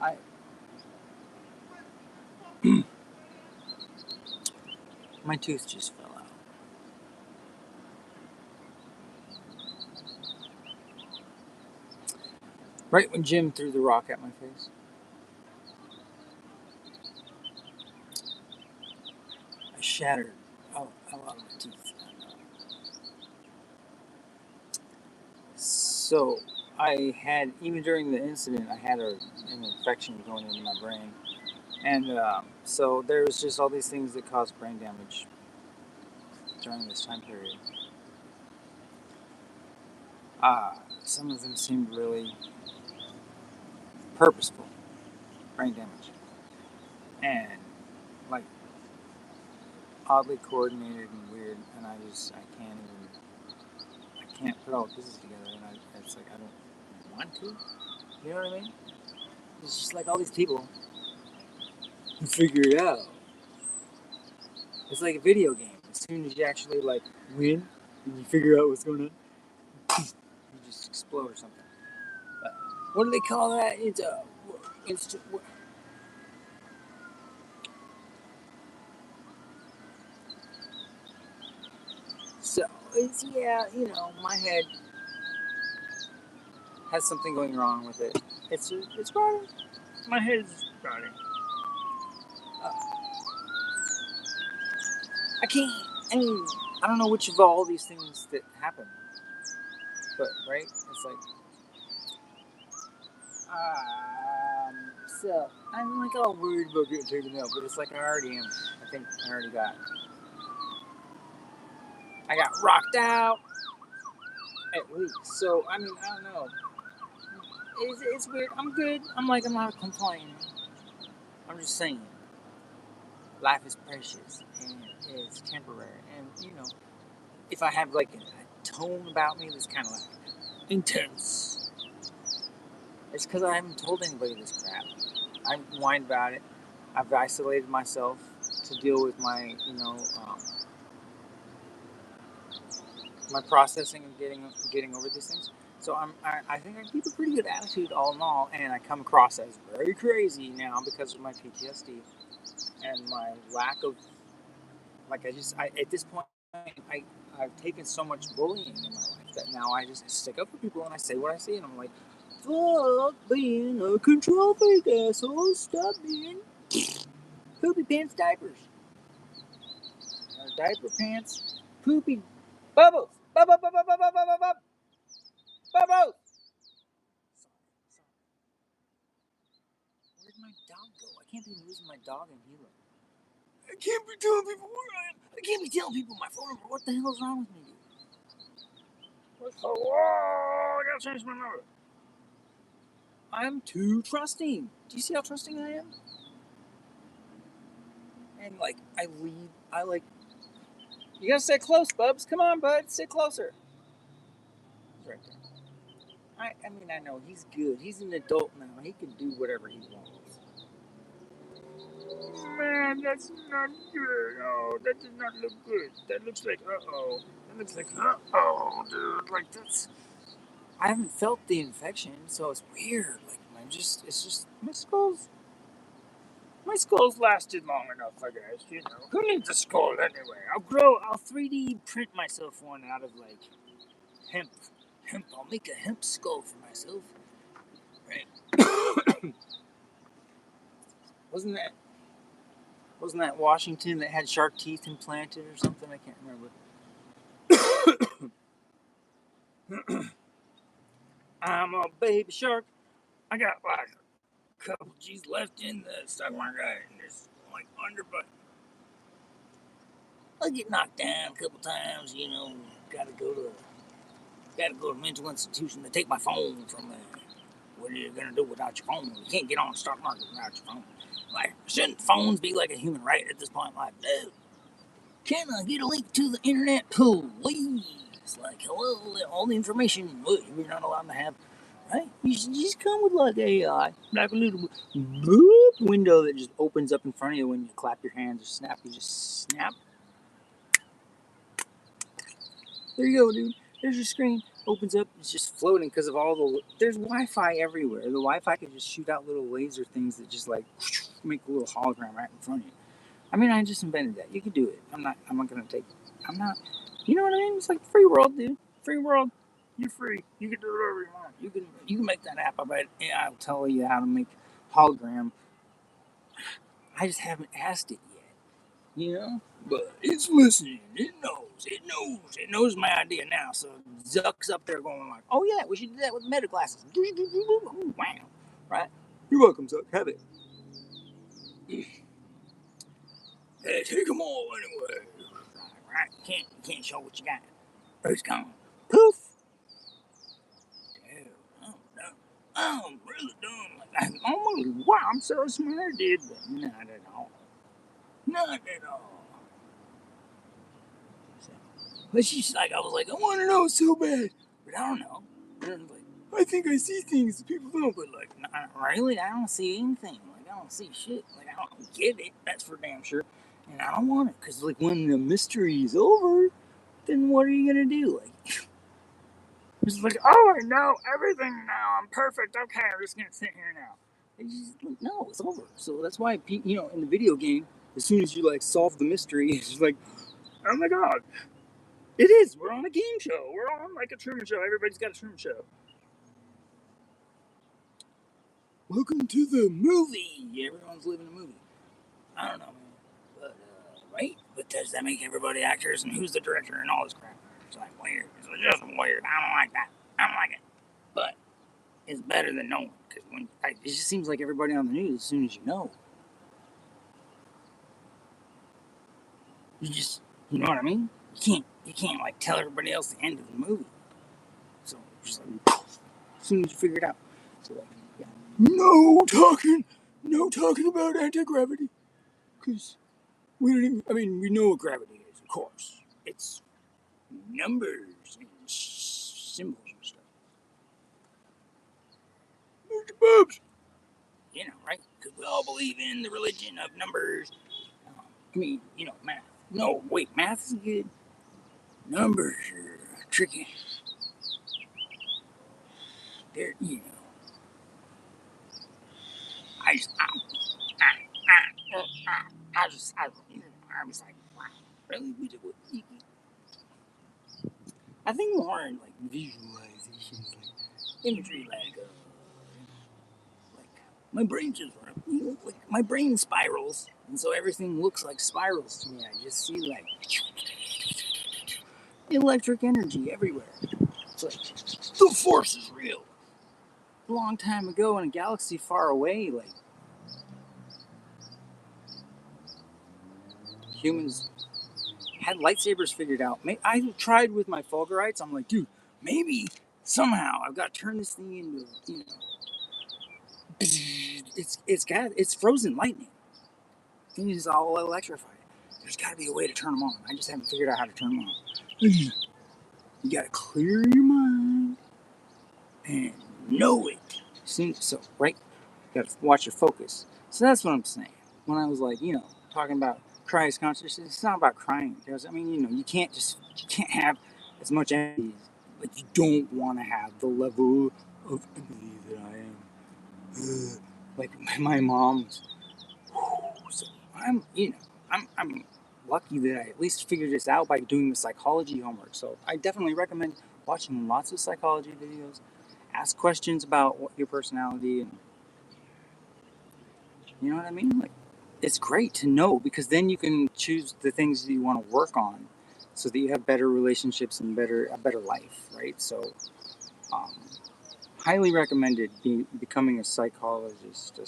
I my tooth just fell out. Right when Jim threw the rock at my face. I shattered a lot of my teeth. So I had, even during the incident, I had an infection going into my brain. And so there was just all these things that caused brain damage during this time period. Some of them seemed really purposeful brain damage. And like oddly coordinated and weird, and I can't put all the pieces together, and it's like I don't want to. You know what I mean? It's just like all these people who figure it out. It's like a video game. As soon as you actually like win, and you figure out what's going on, you just explode or something. What do they call that? It's a instant. So it's my head has something going wrong with it. It's rotting. My head's rotting. I can't. I mean, I don't know which of all these things that happen, but right? It's like, so I'm like all worried about getting taken out, but it's like I already am. I think I already got. I got rocked out at least. So I mean, I don't know. It's weird. I'm good. I'm not complaining. I'm just saying, life is precious and it's temporary. And if I have like a tone about me that's kind of like intense, it's because I haven't told anybody this crap. I whined about it. I've isolated myself to deal with my, my processing and getting over these things. So I think I keep a pretty good attitude all in all, and I come across as very crazy now because of my PTSD and my lack of, like, at this point, I've taken so much bullying in my life that now I just stick up for people and I say what I see, and I'm like, fuck being a control freak, asshole, stop being poopy pants diapers. Diaper pants, poopy bubbles, bubbles. Where'd my dog go? I can't be losing my dog in Hilo. I can't be telling people where I am. I can't be telling people my phone number. What the hell is wrong with me, dude? Whoa, I gotta change my number. I'm too trusting. Do you see how trusting I am? And like, you gotta sit close, Bubs. Come on, bud, sit closer. He's right there. I mean, I know he's good. He's an adult now. He can do whatever he wants. Man, that's not good. Oh, that does not look good. That looks like uh-oh. That looks like uh-oh, dude. Like, that's... I haven't felt the infection, so it's weird. Like, it's just... My skull's lasted long enough, I guess, Who needs a skull anyway? I'll 3D print myself one out of, like, hemp. I'll make a hemp skull for myself. Right? Wasn't that Washington that had shark teeth implanted or something? I can't remember. I'm a baby shark. I got like a couple G's left in the stomach in this like underbutt. I get knocked down a couple times, Gotta go to a mental institution to take my phone from me. What are you gonna do without your phone? You can't get on the stock market without your phone. Like, shouldn't phones be like a human right at this point? Like, dude, can I get a link to the internet, please? Like, hello, all the information we're not allowed to have, right? You should just come with like a little bloop window that just opens up in front of you when you clap your hands or snap. You just snap. There you go, dude. There's your screen. opens up, it's just floating because of all there's Wi-Fi everywhere. The Wi-Fi can just shoot out little laser things that just like make a little hologram right in front of you. I mean, I just invented that. You can do it. I'm not gonna take. I'm not. You know what I mean? It's like free world, dude. Free world. You're free. You can do whatever you want. You can make that app. I bet. Yeah, I'll tell you how to make hologram. I just haven't asked it yet. You know? But it's listening. It knows. It knows. It knows my idea now. So Zuck's up there going like, oh yeah, we should do that with meta glasses. Wow. Right? You're welcome, Zuck. Have it. Hey, take them all anyway. Right? You can't show what you got. It's gone. Poof. Damn. Oh, no. I'm really dumb. Wow, I'm so smart, dude. But not at all. Not at all. But she's like, I was like, I want to know so bad, but I don't know. And like, I think I see things that people don't, but like, not really, I don't see anything. Like, I don't see shit. Like, I don't get it. That's for damn sure. And I don't want it, because like, when the mystery is over, then what are you gonna do? Like, it's like, oh, I know everything now. I'm perfect. Okay, I'm just gonna sit here now. It's just, like, no, it's over. So that's why, you know, in the video game, as soon as you like solve the mystery, it's just like, oh my god. It is. We're on a game show. We're on like a Truman Show. Everybody's got a Truman Show. Welcome to the movie. Everyone's living a movie. I don't know, man. But, right? But does that make everybody actors? And who's the director and all this crap? It's like weird. It's just weird. I don't like that. I don't like it. But it's better than knowing. Because it just seems like everybody on the news, as soon as you know, you know what I mean? You can't like tell everybody else the end of the movie. So just like, poof, as soon as you figure it out. So like, yeah. No talking about anti-gravity. Because we don't even, I mean, we know what gravity is, of course. It's numbers and symbols and stuff. Mr. Bubs. You know, right? Because we all believe in the religion of numbers. I mean, you know, math. No, wait, math is good. Numbers are tricky. They're, you know. I was like, wow, really? I think more in like visualizations, like imagery, like my brain just, you know, like my brain spirals, and so everything looks like spirals to me. I just see like electric energy everywhere. It's like the force is real. A long time ago in a galaxy far away, like humans had lightsabers figured out. I tried with my fulgurites. I'm like, dude, maybe somehow I've got to turn this thing into, you know, it's frozen lightning. Things is all electrified. There's got to be a way to turn them on. I just haven't figured out how to turn them on. You got to clear your mind and know it. So right, you got to watch your focus. So that's what I'm saying. When I was like, you know, talking about Christ consciousness, it's not about crying. Because I mean, you know, you can't have as much empathy, but you don't want to have the level of empathy that I am. Like my mom's. So I'm lucky that I at least figured this out by doing the psychology homework. So I definitely recommend watching lots of psychology videos. Ask questions about your personality, and you know what I mean. Like, it's great to know, because then you can choose the things that you want to work on, so that you have better relationships and a better life, right? So, highly recommended becoming a psychologist,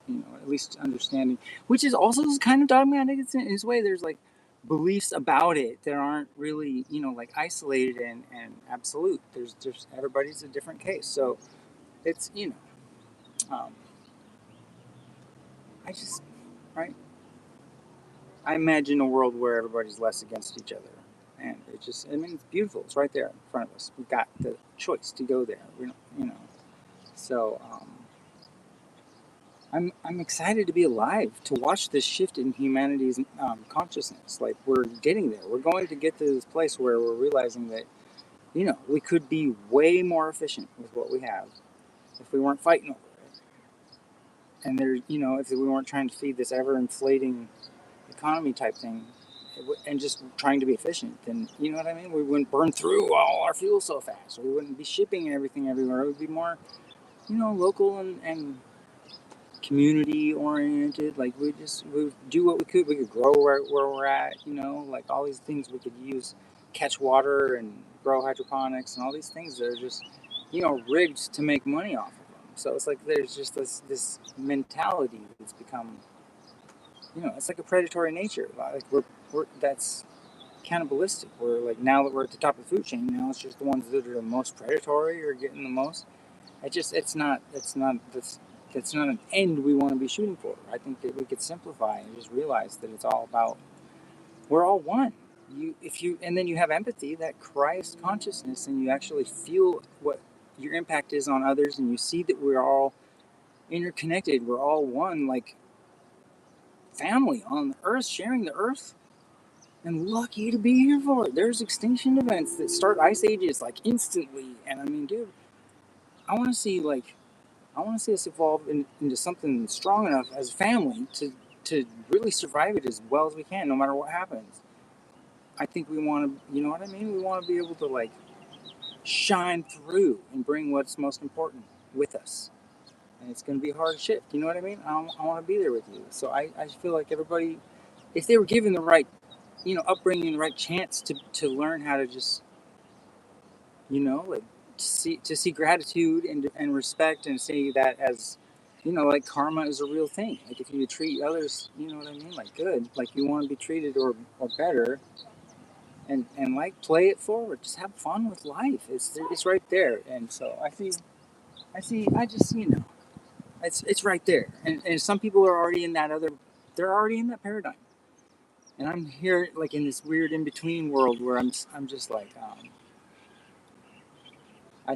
you know, at least understanding, which is also kind of dogmatic in its way. There's like beliefs about it that aren't really, you know, like isolated and absolute. There's everybody's a different case. So it's, you know, right? I imagine a world where everybody's less against each other. And I mean, it's beautiful. It's right there in front of us. We've got the choice to go there, you know. So, I'm excited to be alive, to watch this shift in humanity's consciousness. Like, we're getting there. We're going to get to this place where we're realizing that we could be way more efficient with what we have if we weren't fighting over it. And if we weren't trying to feed this ever inflating economy type thing, and just trying to be efficient, then you know what I mean. We wouldn't burn through all our fuel so fast. We wouldn't be shipping everything everywhere. It would be more, local and community oriented. Like we do what we could. We could grow where we're at. Like all these things we could use, catch water and grow hydroponics and all these things that are just rigged to make money off of them. So it's like there's just this mentality that's become, it's like a predatory nature. Like we're that's cannibalistic. We're like, now that we're at the top of the food chain, now it's just the ones that are the most predatory or getting the most. That's not an end we want to be shooting for. I think that we could simplify and just realize that it's all about, we're all one. And then you have empathy, that Christ consciousness, and you actually feel what your impact is on others, and you see that we're all interconnected. We're all one, like family on the earth, sharing the earth, and lucky to be here for it. There's extinction events that start ice ages like instantly, and I mean, dude, I want to see us evolve into something strong enough as a family to really survive it as well as we can, no matter what happens. I think we want to, you know what I mean? We want to be able to like shine through and bring what's most important with us. And it's going to be a hard shift. You know what I mean? I want to be there with you. So I feel like everybody, if they were given the right, upbringing, the right chance to learn how to just, like to see gratitude and respect, and see that as, like karma is a real thing. Like if you treat others, you know what I mean, like good, like you want to be treated or better, and like play it forward, just have fun with life. It's right there. And so I just it's right there. And some people are already in that they're already in that paradigm. And I'm here like in this weird in between world where I'm just like I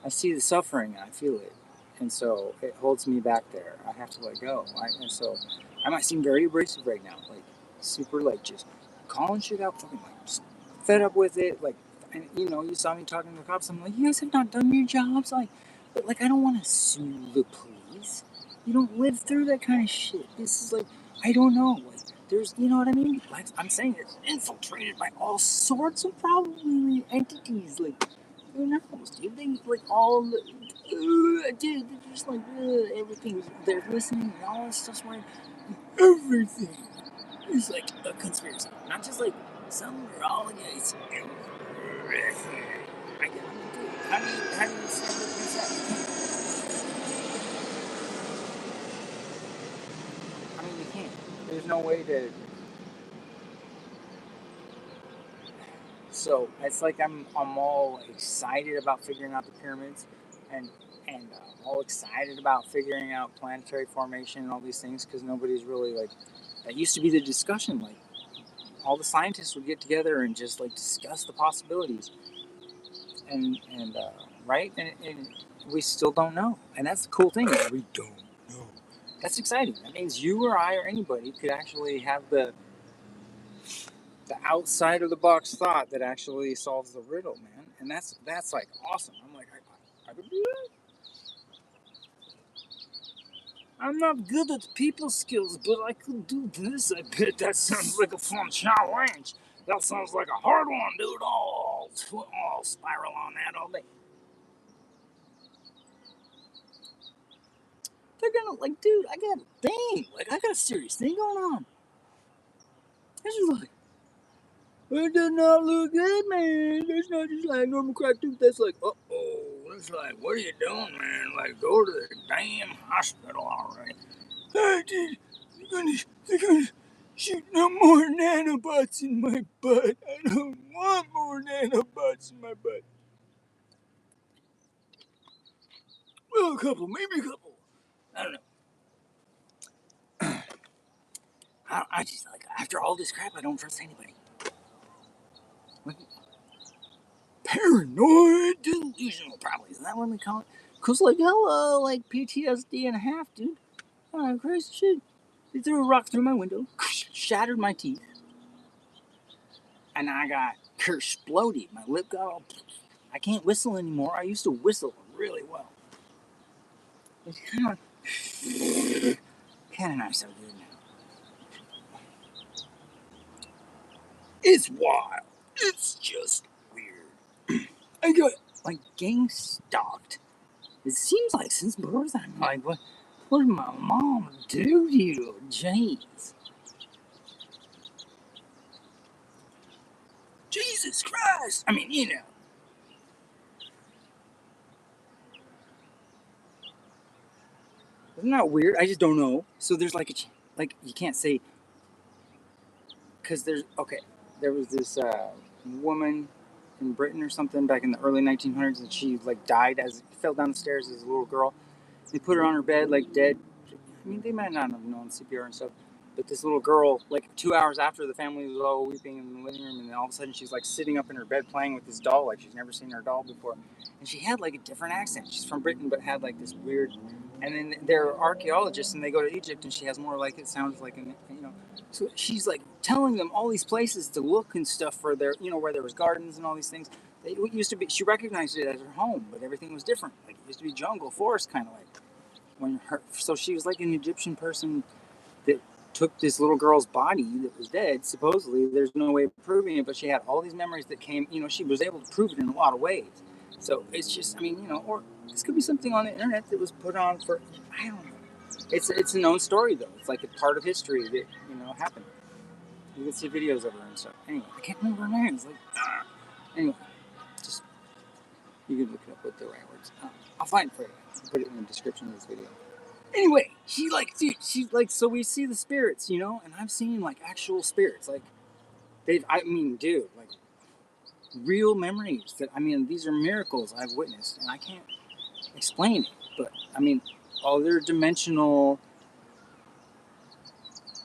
see the suffering and I feel it, and so it holds me back there. I have to let go. And so I might seem very abrasive right now, like super, like just calling shit out, fucking like just fed up with it. Like, and you saw me talking to the cops. I'm like, you guys have not done your jobs. Like, but like I don't want to sue the police. You don't live through that kind of shit. This is like, I don't know. Like, there's, you know what I mean? Like I'm saying, it's infiltrated by all sorts of probably entities. Like, who knows, dude? They like all the, dude. They're just like everything. They're listening and all this stuff's right. Everything is like a conspiracy, not just like some or all. Yeah, it's everything. I mean, dude, how do you stand up against that? I mean, you can't. There's no way to. So it's like I'm all excited about figuring out the pyramids, and all excited about figuring out planetary formation and all these things, because nobody's really like, that used to be the discussion. Like all the scientists would get together and just like discuss the possibilities, and right, and we still don't know, and that's the cool thing. We don't know. That's exciting. That means you or I or anybody could actually have the outside of the box thought that actually solves the riddle, man. And that's like awesome. I'm like, I could do that. I'm not good at people skills, but I could do this. I bet that sounds like a fun challenge. That sounds like a hard one, dude. I'll spiral on that all day. They're gonna like, dude, I got a thing. Like, I got a serious thing going on. It's just like, it does not look good, man. That's not just like normal crack tooth. That's like, uh-oh. It's like, what are you doing, man? Like, go to the damn hospital already. Hey, dude, they're gonna shoot no more nanobots in my butt. I don't want more nanobots in my butt. Well, a couple, maybe a couple. I don't know. I just, like, after all this crap, I don't trust anybody. Like, paranoid delusional, probably. Isn't that what we call it? Because, like, hello, like, PTSD and a half, dude. Oh, crazy shit. They threw a rock through my window, shattered my teeth, and I got exploded. My lip got all. I can't whistle anymore. I used to whistle really well. It's kind of not so good now. It's wild. It's just weird. I got like gang stalked. It seems like since birth I'm like, what did my mom do to you? Jeez. Jesus Christ. I mean, you know. Isn't that weird? I just don't know. So there's like you can't say, because there was this woman in Britain or something back in the early 1900s, and she like died fell down the stairs as a little girl. They put her on her bed like dead. I mean, they might not have known CPR and stuff, but this little girl, like 2 hours after, the family was all weeping in the living room, and then all of a sudden she's like sitting up in her bed playing with this doll, like she's never seen her doll before, and she had like a different accent. She's from Britain, but had like this weird. And then they're archaeologists, and they go to Egypt, and she has more like it sounds like So she's like telling them all these places to look and stuff for their, where there was gardens and all these things. It used to be. She recognized it as her home, but everything was different. Like it used to be jungle, forest, kind of like. So she was like an Egyptian person that took this little girl's body that was dead. Supposedly, there's no way of proving it, but she had all these memories that came. She was able to prove it in a lot of ways. So it's just, or this could be something on the internet that was put on for, I don't know. It's a known story though. It's like a part of history that happened. You can see videos of her and stuff. Anyway, I can't remember her name. It's like, anyway, just you can look it up with the right words. I'll find it for you. I'll put it in the description of this video. Anyway, she's like, so we see the spirits, and I've seen like actual spirits, like dude, like real memories these are miracles I've witnessed, and I can't explain it, but other dimensional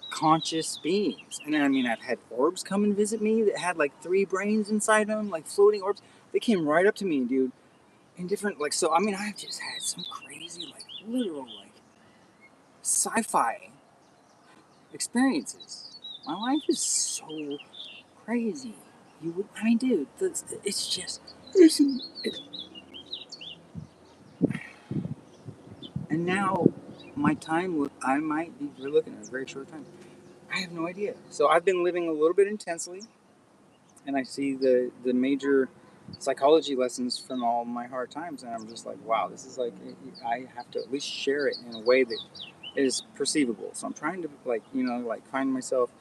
conscious beings. And I've had orbs come and visit me that had like 3 brains inside them, like floating orbs. They came right up to me, dude, in different I've just had some crazy, like literal, like sci-fi experiences. My life is so crazy. Dude, it's just and now my time, I might be, we're looking at a very short time. I have no idea. So I've been living a little bit intensely, and I see the major psychology lessons from all my hard times, and I'm just like, wow, this is like, I have to at least share it in a way that is perceivable. So I'm trying to find myself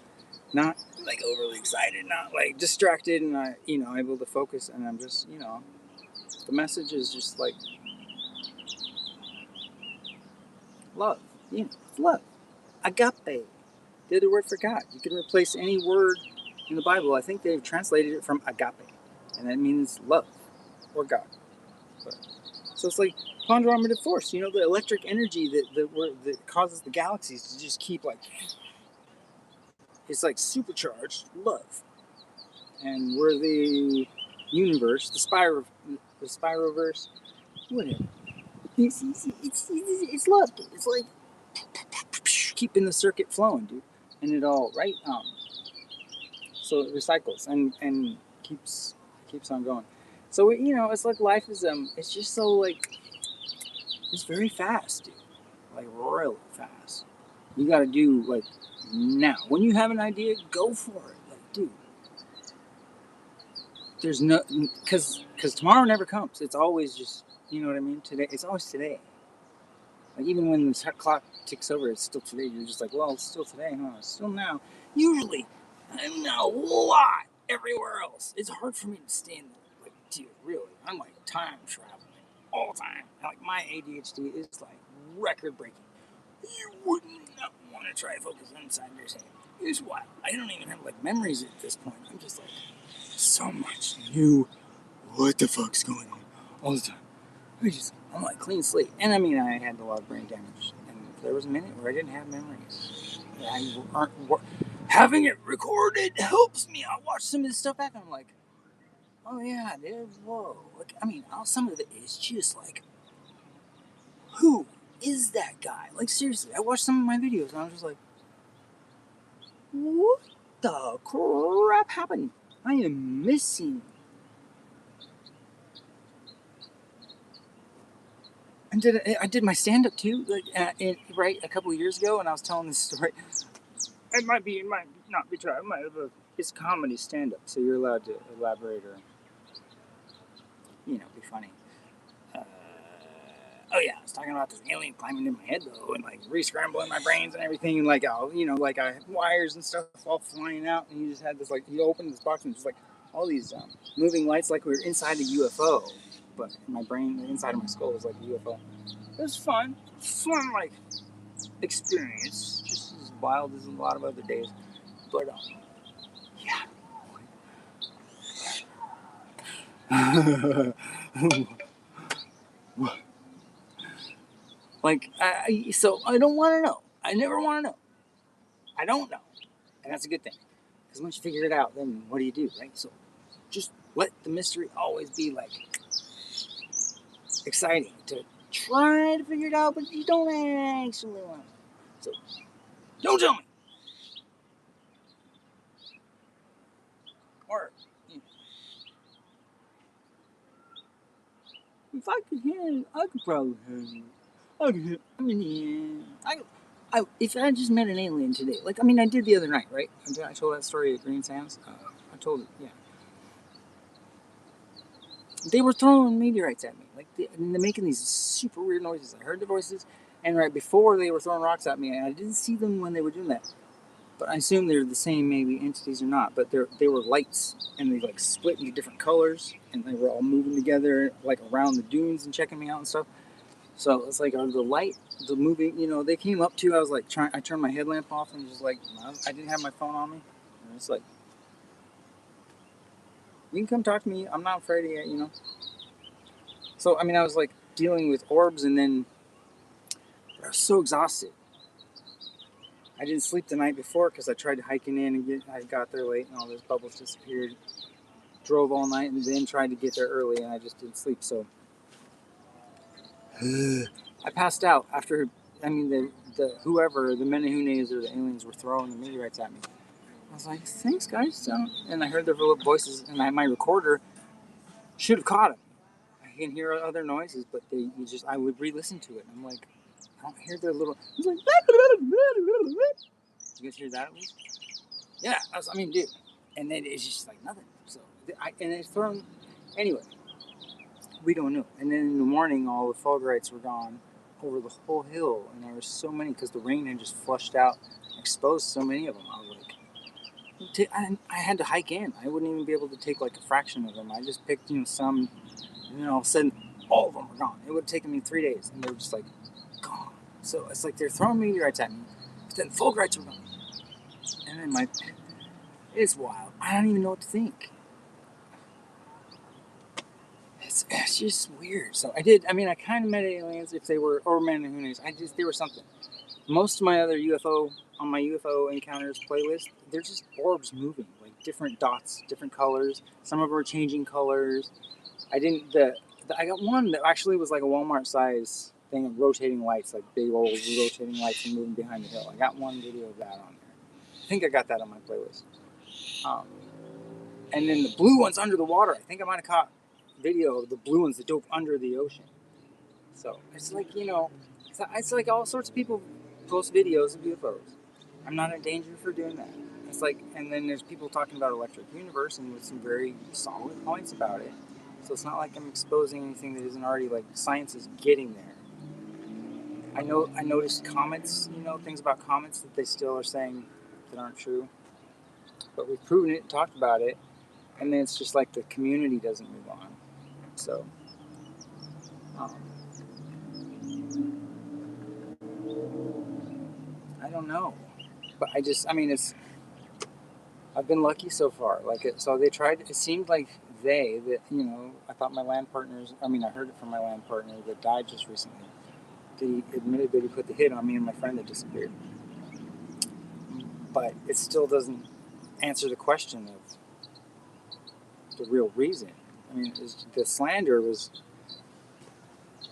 not like overly excited, not like distracted, and able to focus. And I'm just, the message is just like love. It's love. Agape. The other word for God. You can replace any word in the Bible. I think they've translated it from agape, and that means love or God. So it's like ponderative force. The electric energy that causes the galaxies to just keep like. It's like supercharged love, and we're the universe, the spiroverse, whatever. It's love, dude. It's like keeping the circuit flowing, dude, and it all right. So it recycles and keeps on going. So it's like life is it's just so like it's very fast, dude. Like really fast. You got to do like now. When you have an idea, go for it. Like, dude. There's no, because tomorrow never comes. It's always just, you know what I mean? Today, it's always today. Like even when the clock ticks over, it's still today. You're just like, well, it's still today, huh? It's still now. Usually, I'm a lot everywhere else. It's hard for me to stand there. Like, dude, really, I'm like time traveling all the time. Like my ADHD is like record breaking. You would not want to try to focus inside your head. Here's why. I don't even have like memories at this point. I'm just like so much new. What the fuck's going on all the time? I'm like clean slate. And I had a lot of brain damage. And there was a minute where I didn't have memories. Having it recorded helps me. I watch some of this stuff back and I'm like, oh yeah, dude, whoa. Like, some of it is just like, who is that guy? Like seriously, I watched some of my videos and I was just like, what the crap happened? I am missing. And I did my stand up too, like right a couple of years ago, and I was telling this story. It might not be true. It might have it's comedy stand up, so you're allowed to elaborate or be funny. Uh, oh yeah, I was talking about this alien climbing in my head though, and like re-scrambling my brains and everything, and like wires and stuff all flying out, and you just had this like you open this box and just like all these moving lights, like we were inside a UFO, but my brain, the inside of my skull was like a UFO. It was fun, like experience, just as wild as a lot of other days, but yeah. Like, so I don't want to know. I never want to know. I don't know. And that's a good thing. Because once you figure it out, then what do you do, right? So just let the mystery always be like exciting to try to figure it out, but you don't actually want to. So don't tell me. Or, if I could handle it, I could probably handle it. If I just met an alien today, like, I mean, I did the other night, right? I told that story at Green Sands. I told it, yeah. They were throwing meteorites at me. Like, and they're making these super weird noises. I heard the voices, and right before they were throwing rocks at me, and I didn't see them when they were doing that. But I assume they're the same, maybe entities or not. But they were lights, and they like split into different colors, and they were all moving together, like around the dunes and checking me out and stuff. So it's like the moving, they came up to. I was like I turned my headlamp off and just like I didn't have my phone on me. And it's like, you can come talk to me. I'm not afraid of you. So I mean, I was like dealing with orbs, and then I was so exhausted. I didn't sleep the night before because I tried hiking in and I got there late and all those bubbles disappeared. Drove all night and then tried to get there early and I just didn't sleep. So I passed out after. I mean, the whoever the Menehunes or the aliens were throwing the meteorites at me. I was like, thanks guys. And I heard their little voices, and my recorder should have caught them. I can hear other noises, but I would re-listen to it. And I'm like, I don't hear their little. It's like, you guys hear that at least? Yeah, dude. And then it's just like nothing. So and it's thrown. Anyway, we don't know. And then in the morning, all the fulgurites were gone over the whole hill, and there were so many because the rain had just flushed out, exposed so many of them. I was like, I had to hike in. I wouldn't even be able to take like a fraction of them. I just picked some, and then all of a sudden, all of them were gone. It would have taken me 3 days, and they were just like gone. So it's like they're throwing meteorites at me, but then fulgurites were gone. And then it's wild. I don't even know what to think. It's just weird. So I kind of met aliens if they were, or man, who knows. They were something. Most of my other on my UFO encounters playlist, they're just orbs moving, like different dots, different colors. Some of them were changing colors. I got one that actually was like a Walmart size thing of rotating lights, like big old rotating lights and moving behind the hill. I got one video of that on there. I think I got that on my playlist. And then the blue ones under the water. I think I might have caught video of the blue ones that dove under the ocean. So it's like, it's like all sorts of people post videos of UFOs. I'm not in danger for doing that. It's like, and then there's people talking about electric universe and with some very solid points about it. So it's not like I'm exposing anything that isn't already, like, science is getting there. I noticed comets, things about comets that they still are saying that aren't true. But we've proven it, talked about it, and then it's just like the community doesn't move on. So, I don't know, but I've been lucky so far. So they tried. It seemed like I thought my land partners. I heard it from my land partner that died just recently. He admitted that he put the hit on me and my friend that disappeared, but it still doesn't answer the question of the real reason. The slander was.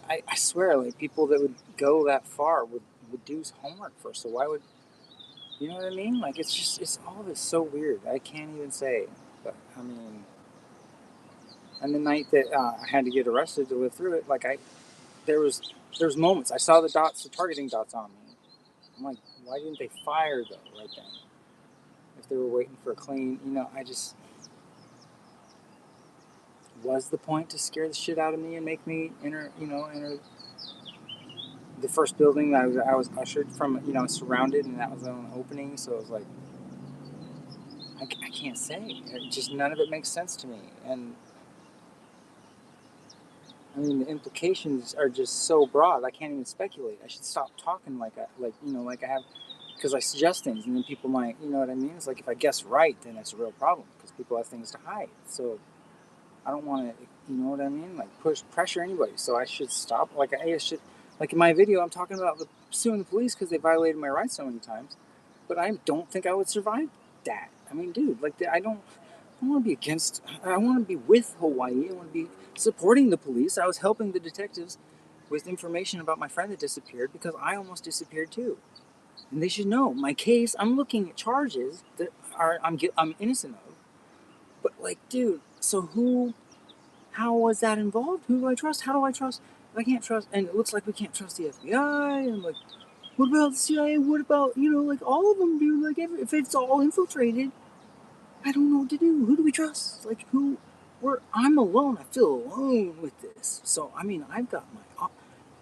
I swear, like, people that would go that far would do homework first. So why would, you know what I mean? Like, it's all of it's so weird. I can't even say. But I mean, and the night that I had to get arrested to live through it, like there was moments I saw the dots, the targeting dots on me. I'm like, why didn't they fire though right then? If they were waiting for a clean, I just was the point to scare the shit out of me and make me enter the first building that I was ushered from, surrounded, and that was the only opening. So it was like, I can't say. Just none of it makes sense to me. And I mean, the implications are just so broad. I can't even speculate. I should stop talking like I have, because I suggest things, and then people might, you know what I mean? It's like if I guess right, then it's a real problem because people have things to hide. So I don't want to, you know what I mean? Like push pressure anybody. So I should stop. I should, like in my video, I'm talking about suing the police because they violated my rights so many times. But I don't think I would survive that. I mean, dude, I don't want to be against. I want to be with Hawaii. I want to be supporting the police. I was helping the detectives with information about my friend that disappeared because I almost disappeared too. And they should know my case. I'm looking at charges that I'm innocent of. But like, dude, so who? How was that involved? Who do I trust? How do I trust? I can't trust, and it looks like we can't trust the FBI. And like, what about the CIA? What about like all of them, dude? Like, if it's all infiltrated, I don't know what to do. Who do we trust? Like, who? I'm alone. I feel alone with this. So I mean, I've got my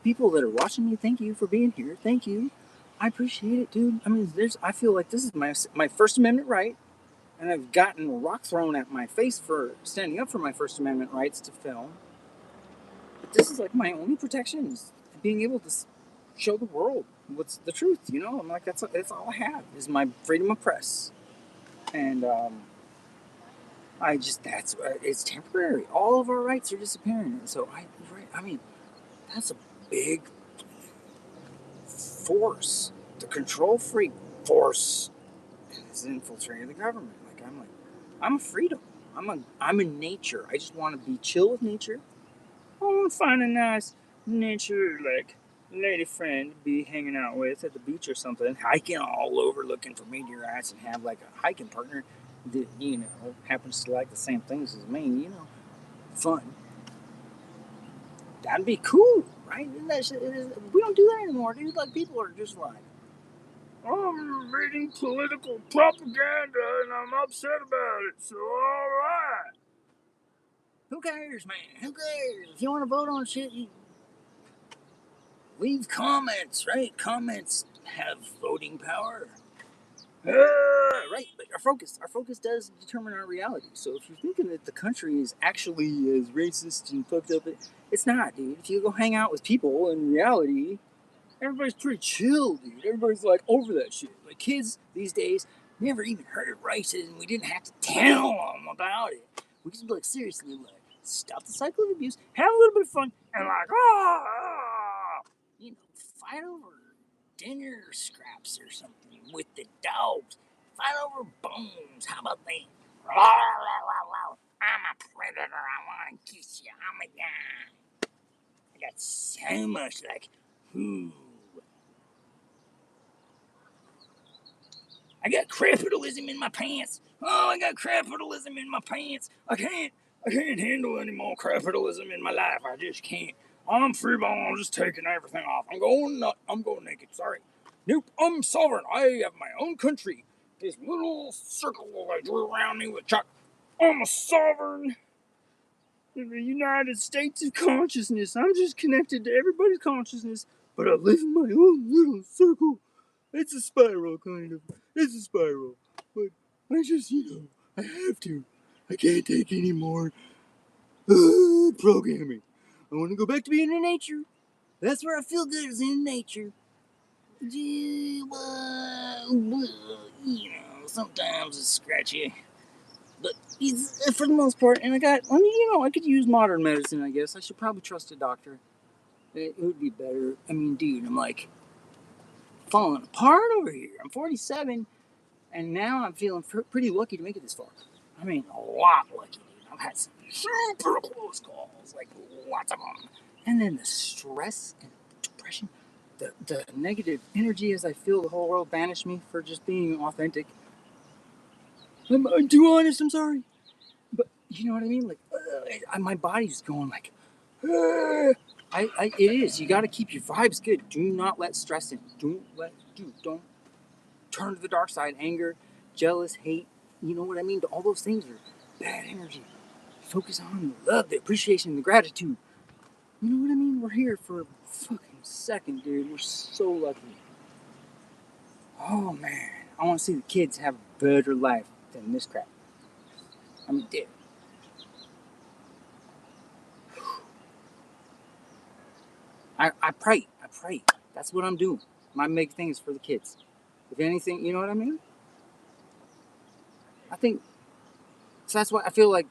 people that are watching me. Thank you for being here. Thank you. I appreciate it, dude. I mean, I feel like this is my First Amendment right, and I've gotten a rock thrown at my face for standing up for my First Amendment rights to film. But this is like my only protection is being able to show the world what's the truth. I'm like that's all I have is my freedom of press, and I just it's temporary. All of our rights are disappearing, and so I mean that's a big force. The control freak force is infiltrating the government. I'm a freedom. I'm in nature. I just want to be chill with nature. I want to find a nice nature like lady friend to be hanging out with at the beach or something, hiking all over looking for meteorites, and have like a hiking partner that happens to like the same things as me. Fun. That'd be cool, right? We don't do that anymore, dude. Like people are just like, I'm reading political propaganda and I'm upset about it. So all right. Who cares, man? Who cares? If you want to vote on shit, you leave comments, right? Comments have voting power. Right, but our focus does determine our reality. So if you're thinking that the country is actually as racist and fucked up, it's not, dude. If you go hang out with people in reality, everybody's pretty chill, dude. Everybody's like over that shit. Like kids these days never even heard of racism. We didn't have to tell them about it. We just be like, seriously, like, stop the cycle of abuse, have a little bit of fun, and like, fight over dinner scraps or something with the dogs. Fight over bones. How about that? I'm a predator. I want to kiss you. I'm a guy. I got so much like, ooh. I got capitalism in my pants. Oh, I got capitalism in my pants. I can't handle any more capitalism in my life. I just can't. I'm freeborn. I'm just taking everything off. I'm going nut. I'm going naked. Sorry. Nope. I'm sovereign. I have my own country. This little circle I drew around me with chalk. I'm a sovereign in the United States of consciousness. I'm just connected to everybody's consciousness, but I live in my own little circle. It's a spiral, kind of. It's a spiral. But I just, I have to. I can't take any more programming. I want to go back to being in nature. That's where I feel good, is in nature. Sometimes it's scratchy. But for the most part, and I could use modern medicine, I guess. I should probably trust a doctor. It would be better. I mean, dude, I'm like falling apart over here. I'm 47, and now I'm feeling pretty lucky to make it this far. I mean, a lot lucky, dude. I've had some super close calls, like lots of them. And then the stress and depression, the negative energy as I feel the whole world banish me for just being authentic. I'm too honest, I'm sorry. you know what I mean? Like, my body's going like, it is. You got to keep your vibes good. Do not let stress in. Don't turn to the dark side. Anger, jealous, hate. You know what I mean? All those things are bad energy. Focus on the love, the appreciation, the gratitude. You know what I mean? We're here for a fucking second, dude. We're so lucky. Oh man, I want to see the kids have a better life than this crap. I mean, dude. I pray. That's what I'm doing. My big thing is for the kids. If anything, you know what I mean? I think so. That's why I feel like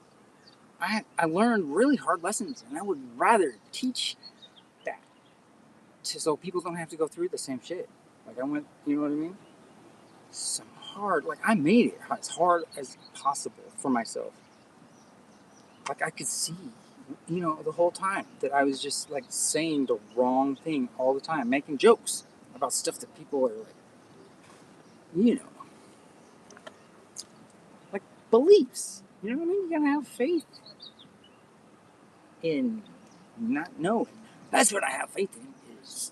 I learned really hard lessons, and I would rather teach that so people don't have to go through the same shit. Like I went, you know what I mean? Some hard, like I made it as hard as possible for myself. Like I could see, you know, the whole time that I was just like saying the wrong thing all the time, making jokes about stuff that people are like, you know, like beliefs. You know what I mean? You gotta have faith in not knowing. That's what I have faith in is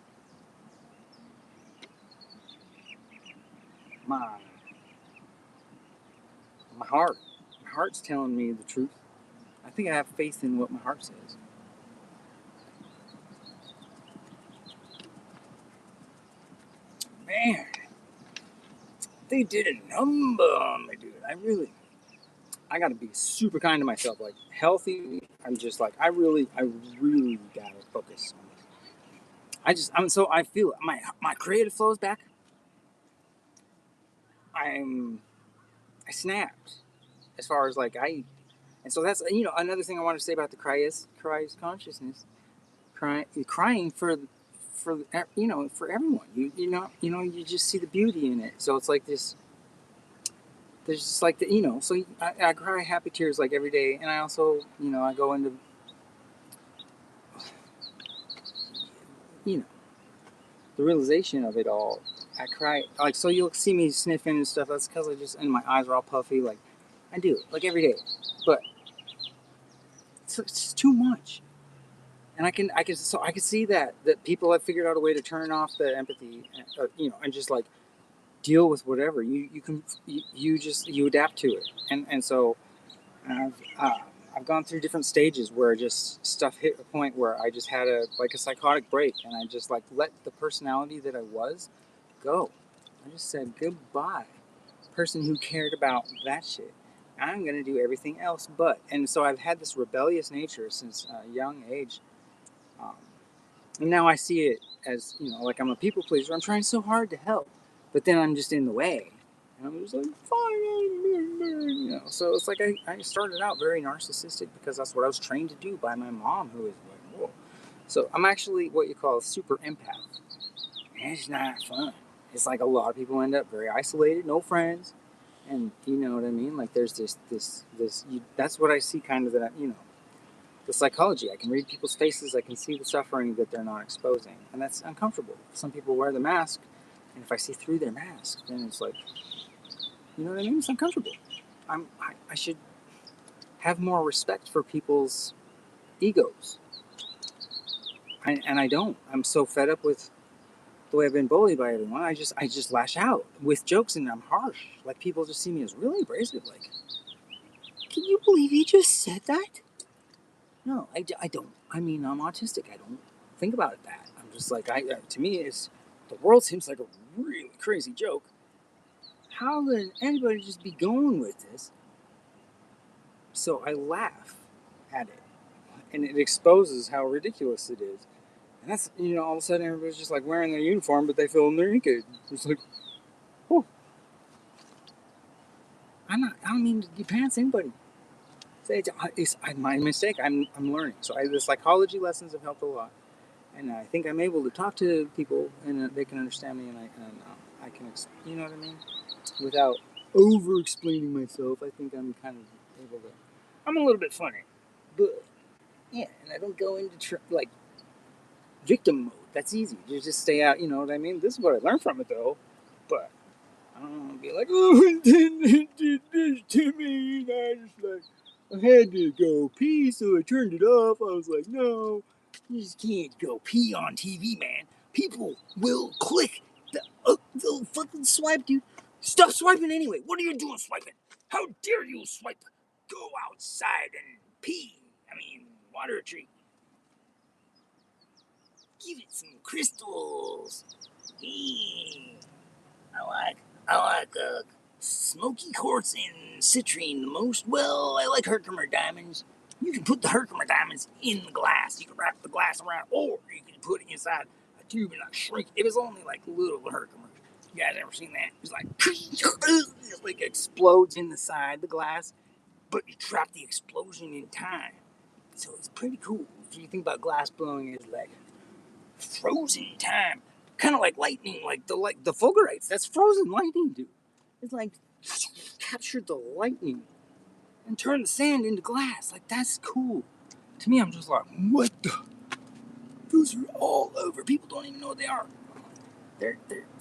my my heart. My heart's telling me the truth. I think I have faith in what my heart says. Man, they did a number on me, dude. I gotta be super kind to myself. Like healthy, I'm just like I really gotta focus on this. I feel it. My creative flow is back. I snapped as far as like and so that's another thing I want to say about the Christ consciousness, crying for for everyone. You just see the beauty in it. So it's like this. There's just like so I cry happy tears like every day, and I also I go into you know the realization of it all. I cry like so you'll see me sniffing and stuff. That's because and my eyes are all puffy. Like I do like every day, but it's just too much. And I can see that people have figured out a way to turn off the empathy, and just like deal with whatever you adapt to it, and so I've gone through different stages where just stuff hit a point where I just had a psychotic break, and I just like let the personality that I was go. I just said goodbye, person who cared about that shit. I'm gonna do everything else, and so I've had this rebellious nature since a young age. Um, and now I see it as, like I'm a people pleaser. I'm trying so hard to help, but then I'm just in the way. And I'm just like, fine. So it's like I started out very narcissistic because that's what I was trained to do by my mom, who is like, whoa. So I'm actually what you call a super empath. And it's not fun. It's like a lot of people end up very isolated, no friends. And you know what I mean? Like there's that's what I see kind of the psychology. I can read people's faces. I can see the suffering that they're not exposing, and that's uncomfortable. Some people wear the mask, and if I see through their mask, then it's like, you know what I mean? It's uncomfortable. I should have more respect for people's egos, and I don't. I'm so fed up with the way I've been bullied by everyone. I just lash out with jokes, and I'm harsh. Like people just see me as really abrasive. Like, can you believe he just said that? No, I don't. I mean, I'm autistic. I don't think about it that. I'm just like, to me, the world seems like a really crazy joke. How could anybody just be going with this? So I laugh at it, and it exposes how ridiculous it is. And that's, all of a sudden everybody's just like wearing their uniform, but they feel naked. It's like, oh, I don't mean to depants anybody. It's my mistake. I'm learning. So the psychology lessons have helped a lot. And I think I'm able to talk to people, and they can understand me, and I can, you know what I mean, without over-explaining myself. I think I'm kind of able to. I'm a little bit funny, but yeah, and I don't go into victim mode. That's easy. You just stay out. You know what I mean? This is what I learned from it, though. But I don't want to be like, oh, did this to me, and I just like, I had to go pee, so I turned it off. I was like, no. You just can't go pee on TV, man. People will click. They'll fucking swipe, dude. Stop swiping anyway. What are you doing swiping? How dare you swipe? Go outside and pee. Water a tree. Give it some crystals. Yeah. I like smoky quartz and citrine the most. Well, I like Herkimer diamonds. You can put the Herkimer diamonds in the glass. You can wrap the glass around, or you can put it inside a tube and shrink. It was only like little Herkimer. You guys ever seen that? It's like it like explodes in the side of the glass, but you trap the explosion in time. So it's pretty cool. If you think about glass blowing as like frozen time, kind of like lightning, like the fulgurites. That's frozen lightning, dude. It's like captured the lightning and turned the sand into glass. Like that's cool. To me, I'm just like, what the? Those are all over. People don't even know what they are. They're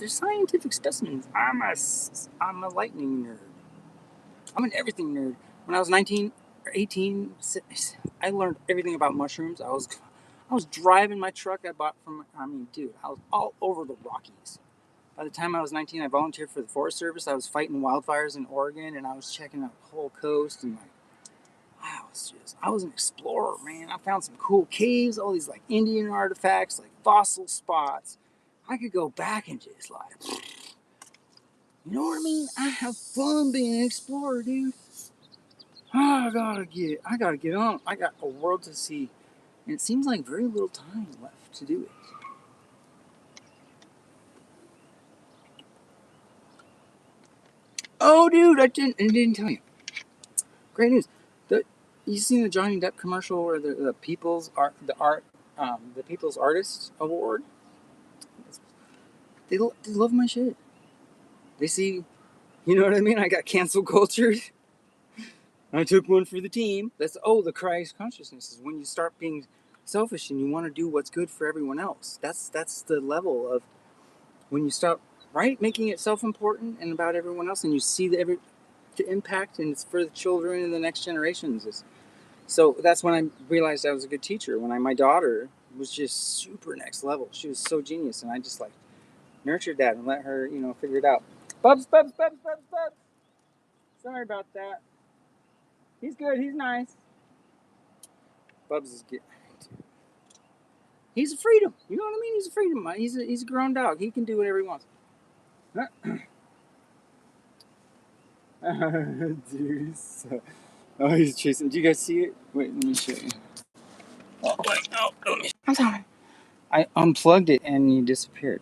scientific specimens. I'm a lightning nerd. I'm an everything nerd. When I was 19 or 18, I learned everything about mushrooms. I was driving my truck I bought from, I was all over the Rockies. By the time I was 19, I volunteered for the Forest Service. I was fighting wildfires in Oregon, and I was checking out the whole coast, and I was an explorer, man. I found some cool caves, all these like Indian artifacts, like fossil spots. I could go back and just like, you know what I mean? I have fun being an explorer, dude. I gotta get on. I got a world to see, and it seems like very little time left to do it. Oh, dude, I didn't tell you. Great news. You seen the Johnny Depp commercial where the People's Artist Award? They love my shit. They see, you know what I mean? I got cancel culture. I took one for the team. That's the Christ consciousness is when you start being selfish and you want to do what's good for everyone else. That's the level of when you stop making it self-important and about everyone else, and you see the impact, and it's for the children and the next generations. So that's when I realized I was a good teacher. When my daughter was just super next level. She was so genius, and I just like nurtured that and let her, figure it out. Bubs. Sorry about that. He's good. He's nice. Bubs is good. He's a freedom. You know what I mean? He's a freedom. He's a grown dog. He can do whatever he wants. Dude, he's chasing. Do you guys see it? Wait, let me show you. Let me. I'm sorry. I unplugged it and he disappeared.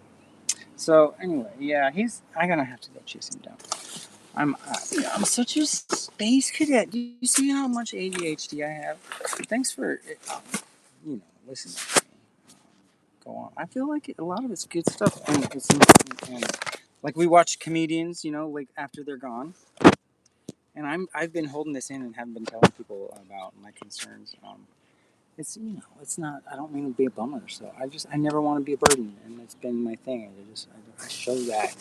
So anyway, yeah, I'm gonna have to go chase him down. I'm such a space cadet. Do you see how much ADHD I have? Thanks for listening to me. Go on. I feel like a lot of it's good stuff, and like we watch comedians, like after they're gone. And I've been holding this in and haven't been telling people about my concerns. It's not. I don't mean to be a bummer. So I never want to be a burden, and it's been my thing. I show that.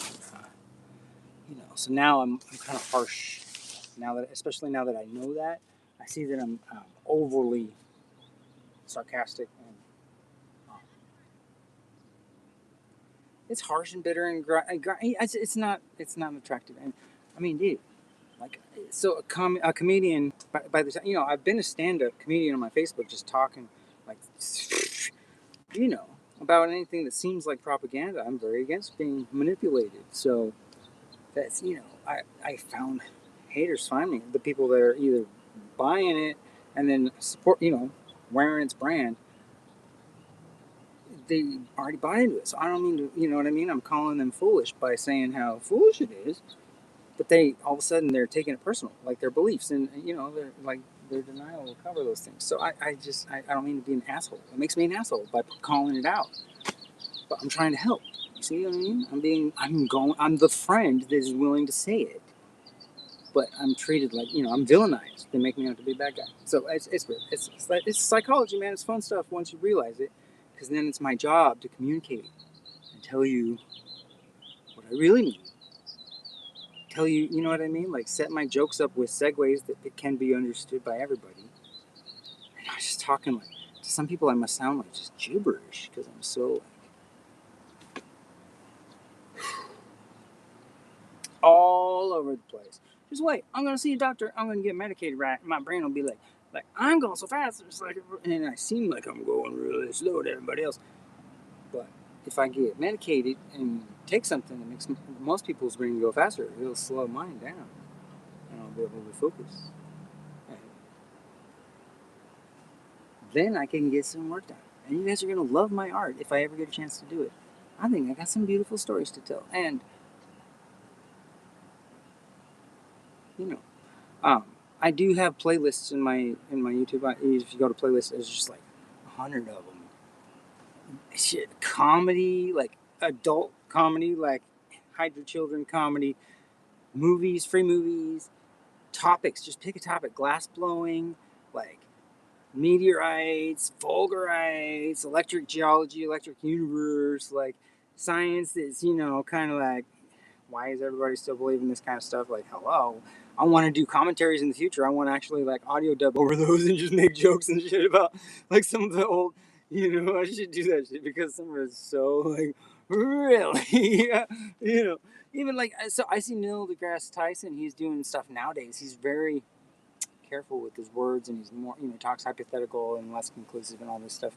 So now I'm kind of harsh. Especially now that I know that, I see that I'm overly sarcastic and it's harsh and bitter and it's not attractive. And I mean, dude, like a comedian by the time I've been a stand-up comedian on my Facebook, just talking like about anything that seems like propaganda. I'm very against being manipulated. So that's I found haters find me, the people that are either buying it and then support wearing its brand. They already buy into it. So I don't mean to, you know what I mean? I'm calling them foolish by saying how foolish it is. But they, all of a sudden, they're taking it personal, like their beliefs. And, they're like, their denial will cover those things. So I don't mean to be an asshole. It makes me an asshole by calling it out. But I'm trying to help. You see what I mean? I'm the friend that is willing to say it. But I'm treated like, I'm villainized. They make me out to be a bad guy. So it's weird. It's psychology, man. It's fun stuff once you realize it. Because then it's my job to communicate and tell you what I really mean. tell you, you know what I mean? Like set my jokes up with segues that can be understood by everybody. And I was just talking like, to some people I must sound like just gibberish because I'm so all over the place. Just wait, I'm gonna see a doctor, I'm gonna get medicated right. My brain will be like I'm going so fast, it's like, and I seem like I'm going really slow to everybody else. But if I get medicated and take something that makes most people's brain go faster, it'll slow mine down, and I'll be able to focus. And then I can get some work done. And you guys are gonna love my art if I ever get a chance to do it. I think I got some beautiful stories to tell, and you know, I do have playlists in my YouTube. If you go to playlists, there's just like 100 of them. Shit, comedy, like adult comedy, like hide your children comedy, movies, free movies, topics. Just pick a topic: glass blowing, like meteorites, fulgurites, electric geology, electric universe, like science that's kind of like, why is everybody still believing this kind of stuff? Like, hello, I want to do commentaries in the future. I want to actually like audio dub over those and just make jokes and shit about like some of the old, I should do that shit because some of it's so like, really, even like, so I see Neil deGrasse Tyson, he's doing stuff nowadays. He's very careful with his words and he's more, talks hypothetical and less conclusive and all this stuff.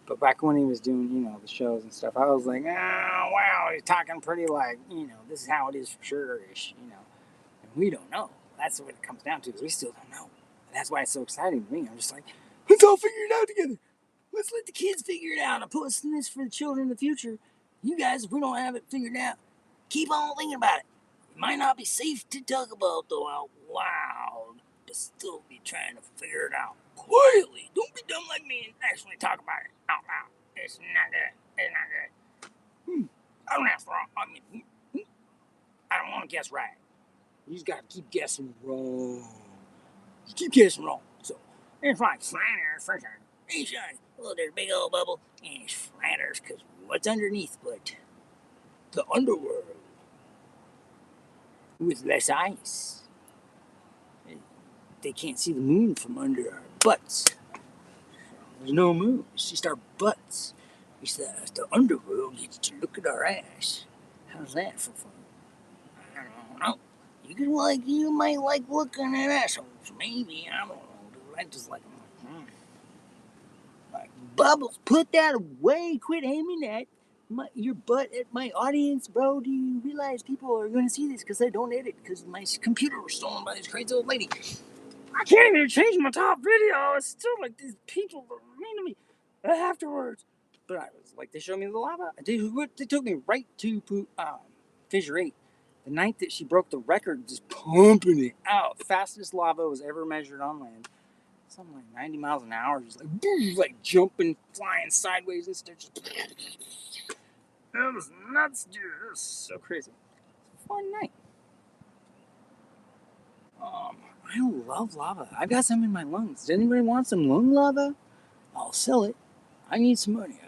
But back when he was doing, the shows and stuff, I was like, oh, wow, he's talking pretty like, this is how it is for sure-ish, And we don't know. That's what it comes down to, is we still don't know. And that's why it's so exciting to me. I'm just like, let's all figure it out together. Let's let the kids figure it out. I'm posting this for the children in the future. You guys, if we don't have it figured out, keep on thinking about it. It might not be safe to talk about, though, out loud, but still be trying to figure it out quietly. Don't be dumb like me and actually talk about it out loud. It's not good. It's not good. I don't ask wrong. I don't want to guess right. You just got to keep guessing wrong. Just keep guessing wrong. So, it's like flat earth, for sure. Hey, Sean. Oh, there's a big old bubble. And it's flat earth because what's underneath but the underworld with less ice. They can't see the moon from under our butts. There's no moon. It's just our butts. It's the underworld gets to look at our ass. How's that for fun? I don't know. You might like looking at assholes. Maybe, I don't know. Dude. I just like them. Like, Bubbles, put that away. Quit aiming at your butt at my audience, bro. Do you realize people are going to see this because I don't edit because my computer was stolen by this crazy old lady? I can't even change my top video. It's still like these people that are mean to me afterwards. But I was like, they showed me the lava. They took me right to Fissure 8. The night that she broke the record, just pumping it out. Fastest lava was ever measured on land. Something like 90 miles an hour, just like, boom, like jumping, flying sideways and stuff. That was nuts, dude. It was so crazy. It's a fun night. I love lava. I've got some in my lungs. Does anybody want some lung lava? I'll sell it. I need some money.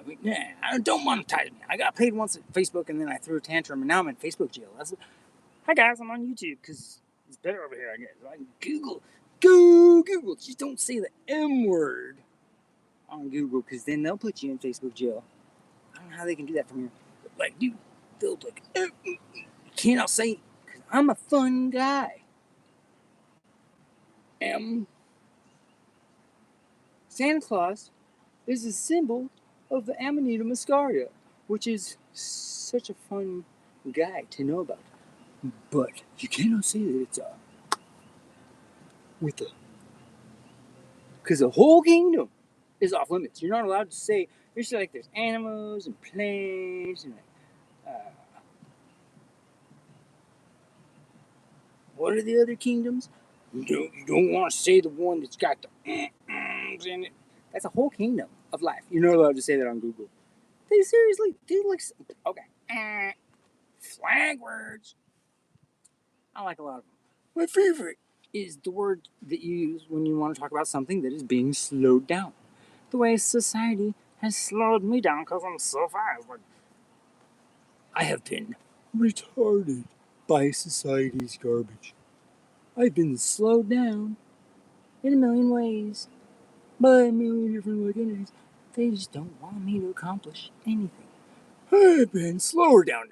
Don't monetize me. I got paid once at Facebook and then I threw a tantrum and now I'm in Facebook jail. Hi guys, I'm on YouTube because it's better over here, I guess. I can Google. Just don't say the M word on Google because then they'll put you in Facebook jail. I don't know how they can do that from here. But like, dude, they'll like, you can't say it because I'm a fun guy. Santa Claus is a symbol of the Amanita muscaria, which is such a fun guy to know about. But you cannot say that it's because the whole kingdom is off limits. You're not allowed to say. There's animals and plants and what are the other kingdoms? You don't want to say the one that's got the in it. That's a whole kingdom of life. You're not allowed to say that on Google. They seriously do like, okay. Flag words. I like a lot of them. My favorite is the word that you use when you want to talk about something that is being slowed down. The way society has slowed me down because I'm so fast. Like, I have been retarded. by society's garbage. I've been slowed down in a million ways by a million different identities. They just don't want me to accomplish anything. I've been slower down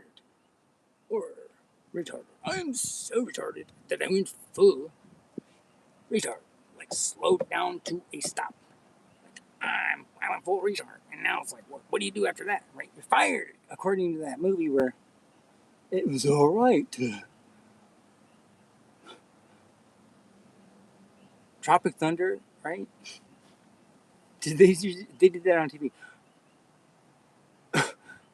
or retarded. I'm so retarded that I went full retard, like slowed down to a stop. Like I'm a full retard, and now it's like, what do you do after that? Right, you're fired, according to that movie where it was all right to Tropic Thunder, right? They did that on TV.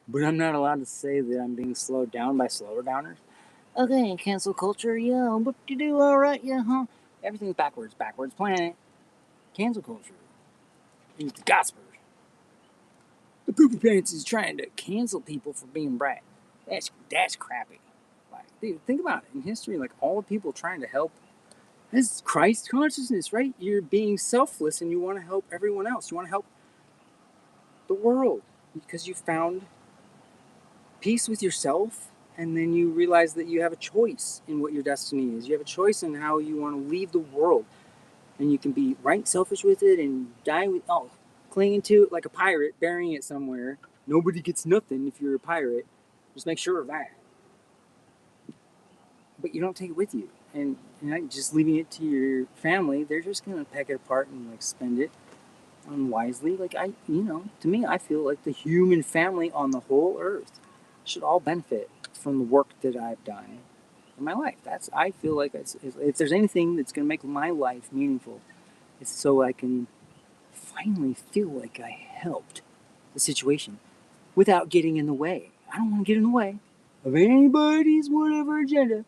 But I'm not allowed to say that I'm being slowed down by slower downers. Okay, cancel culture, yeah, what you do, alright, yeah, huh? Everything's backwards planet. Cancel culture. It's the gospel. The poopy pants is trying to cancel people for being brat. That's crappy. Like, dude, think about it. In history, like all the people trying to help, this is Christ consciousness, right? You're being selfless and you want to help everyone else. You want to help the world because you found peace with yourself, and then you realize that you have a choice in what your destiny is. You have a choice in how you want to leave the world, and you can be right selfish with it and die with clinging to it like a pirate, burying it somewhere. Nobody gets nothing if you're a pirate. Just make sure of that. But you don't take it with you, and just leaving it to your family. They're just gonna peck it apart and like spend it unwisely. Like to me, I feel like the human family on the whole earth should all benefit from the work that I've done in my life. I feel like if there's anything that's going to make my life meaningful, it's so I can finally feel like I helped the situation without getting in the way. I don't want to get in the way of anybody's whatever agenda,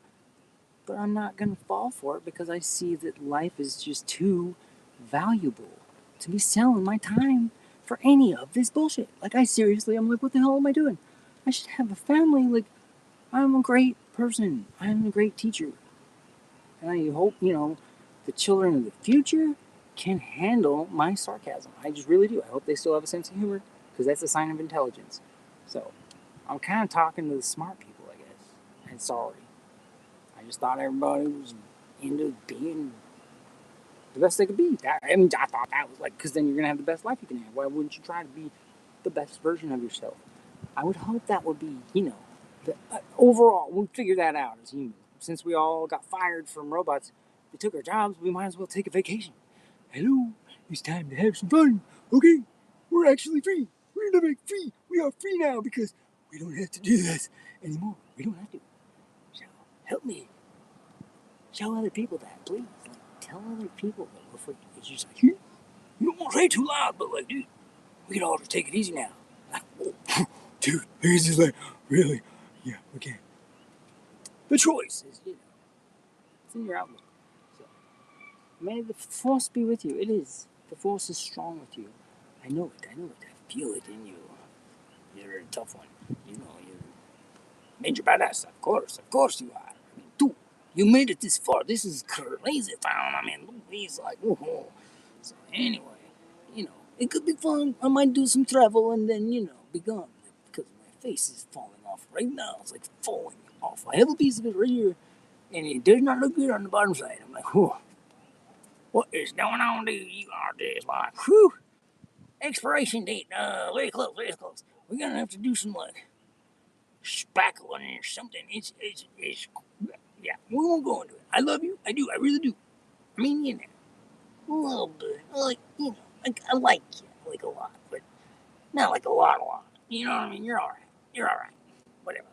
but I'm not going to fall for it because I see that life is just too valuable to be selling my time for any of this bullshit. Like, I'm like, what the hell am I doing? I should have a family. Like, I'm a great person. I'm a great teacher. And I hope, the children of the future can handle my sarcasm. I just really do. I hope they still have a sense of humor because that's a sign of intelligence. So, I'm kind of talking to the smart people, I guess. And sorry. I just thought everybody was into being the best they could be. I thought that was like, because then you're going to have the best life you can have. Why wouldn't you try to be the best version of yourself? I would hope that would be, overall, we'll figure that out as humans. Since we all got fired from robots, they took our jobs, we might as well take a vacation. Hello, it's time to have some fun. Okay, we're actually free. We're living free. We are free now because we don't have to do this anymore. We don't have to. So help me. Show other people that, please. Like, tell other people that we're free. It's just like, you don't want to say too loud, but like, dude, we can all just take it easy now. Like, oh, dude, it's just like, really? Yeah, okay. The choice is, it's in your outlook. So, may the force be with you. It is. The force is strong with you. I know it. I feel it in you. You're a tough one. You're major badass. Of course you are. I mean, dude, you made it this far. This is crazy, fam. I mean, look, he's like, woohoo. So anyway, it could be fun. I might do some travel and then, be gone. Because my face is falling off right now. It's like falling off. I have a piece of it right here, and it does not look good on the bottom side. I'm like, whew, what is going on, dude? You are just like, whew. Expiration date, very close. We're gonna have to do some like spackling or something. It's yeah. We won't go into it. I love you. I do. I really do. I mean, a little bit. Like, I like you like a lot, but not like a lot. You know what I mean? You're all right. Whatever.